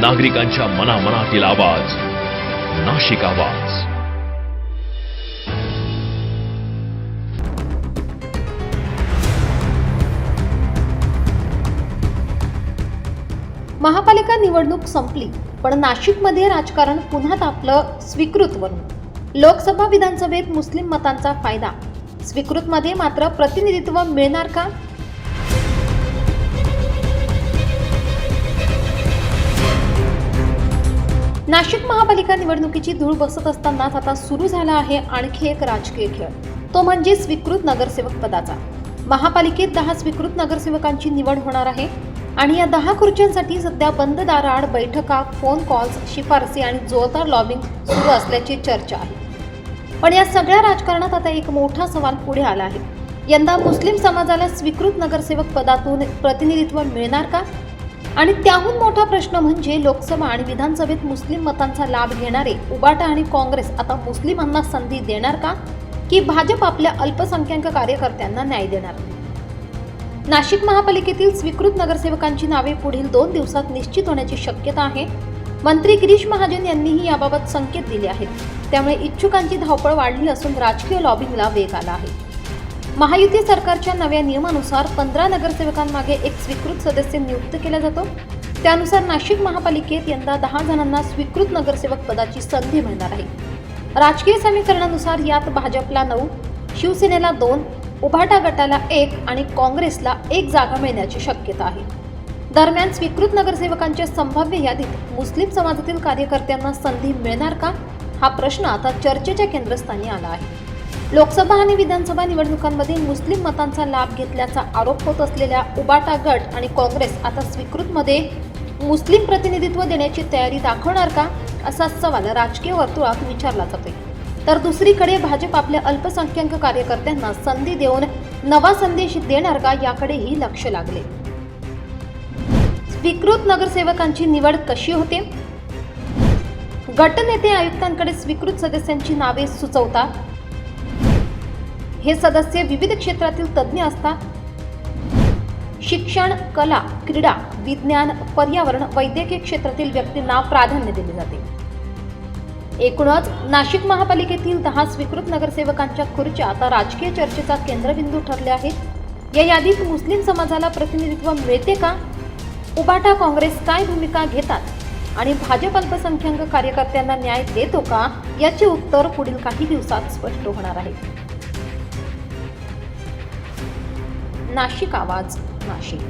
नागरिकांच्या मनामनातील आवाज, नाशिक आवाज. महापालिका निवडणूक संपली, पण नाशिकमध्ये राजकारण पुन्हा तापलं स्वीकृतवरून. लोकसभा विधानसभेत मुस्लिम मतांचा फायदा, स्वीकृतमध्ये मात्र प्रतिनिधित्व मिळणार का? नाशिक महापालिका निवडणुकीची धूळ बसत असतानाच आता सुरू झाला आहे आणखी एक राजकीय खेळ, तो म्हणजे स्वीकृत नगरसेवक पदाचा. महापालिकेत 10 स्वीकृत नगरसेवकांची निवड होणार आहे आणि या 10 खुर्च्यांसाठी सध्या बंद दाराआड बैठका, फोन कॉल्स, शिफारसी आणि जोरदार लॉबिंग सुरू असल्याची चर्चा आहे. पण या सगळ्या राजकारणात आता एक मोठा सवाल पुढे आला आहे. यंदा मुस्लिम समाजाला स्वीकृत नगरसेवक पदातून प्रतिनिधित्व मिळणार का? आणि त्याहून मोठा प्रश्न म्हणजे लोकसभा आणि विधानसभेत मुस्लिम मतांचा लाभ घेणारे उबाटा आणि काँग्रेस आता मुस्लिमांना संधी देणार का, की भाजप आपल्या अल्पसंख्याक कार्यकर्त्यांना न्याय देणार? नाशिक महापालिकेतील स्वीकृत नगरसेवकांची नावे पुढील 2 दिवसात निश्चित होण्याची शक्यता आहे. मंत्री गिरीश महाजन यांनीही याबाबत संकेत दिले आहेत. त्यामुळे इच्छुकांची धावपळ वाढली असून राजकीय लॉबिंगला वेग आला आहे. महायुती सरकारच्या नव्या नियमानुसार 15 नगरसेवकांमागे एक स्वीकृत सदस्य नियुक्त केला जातो. त्यानुसार नाशिक महापालिकेत यंदा 10 जणांना स्वीकृत नगरसेवक पदाची संधी मिळणार आहे. राजकीय समीकरणानुसार यात भाजपला 9, शिवसेनेला 2, उभाटा गटाला 1 आणि काँग्रेसला 1 जागा मिळण्याची शक्यता आहे. दरम्यान स्वीकृत नगरसेवकांच्या संभाव्य यादीत मुस्लिम समाजातील कार्यकर्त्यांना संधी मिळणार का, हा प्रश्न आता चर्चेच्या केंद्रस्थानी आला आहे. लोकसभा आणि विधानसभा निवडणुकांमध्ये मुस्लिम मतांचा लाभ घेतल्याचा आरोप होत असलेल्या उबाटा गट आणि काँग्रेस आता स्वीकृतमध्ये मुस्लिम प्रतिनिधित्व देण्याची तयारी दाखवणार का, असा सवाल राजकीय वर्तुळात विचारला जातोय. तर दुसरीकडे भाजप आपल्या अल्पसंख्याक कार्यकर्त्यांना संधी देऊन नवा संदेश देणार का, याकडेही लक्ष लागले. स्वीकृत नगरसेवकांची निवड कशी होते? गटनेते आयुक्तांकडे स्वीकृत सदस्यांची नावे सुचवतात. हे सदस्य विविध क्षेत्रातील तज्ज्ञ असतात. शिक्षण, कला, क्रीडा, विज्ञान, पर्यावरण, वैद्यकीय क्षेत्रातील व्यक्तींना प्राधान्य दिले जाते. एकूणच नाशिक महापालिकेतील 10 स्वीकृत नगरसेवकांच्या खुर्च्या आता राजकीय चर्चेचा केंद्रबिंदू ठरल्या आहेत. या यादीत मुस्लिम समाजाला प्रतिनिधित्व मिळते का? उबाटा काँग्रेस काय भूमिका घेतात आणि भाजप अल्पसंख्याक कार्यकर्त्यांना न्याय देतो का, याचे उत्तर पुढील काही दिवसात स्पष्ट होणार आहे. नाशिक आवाज, नाशिक.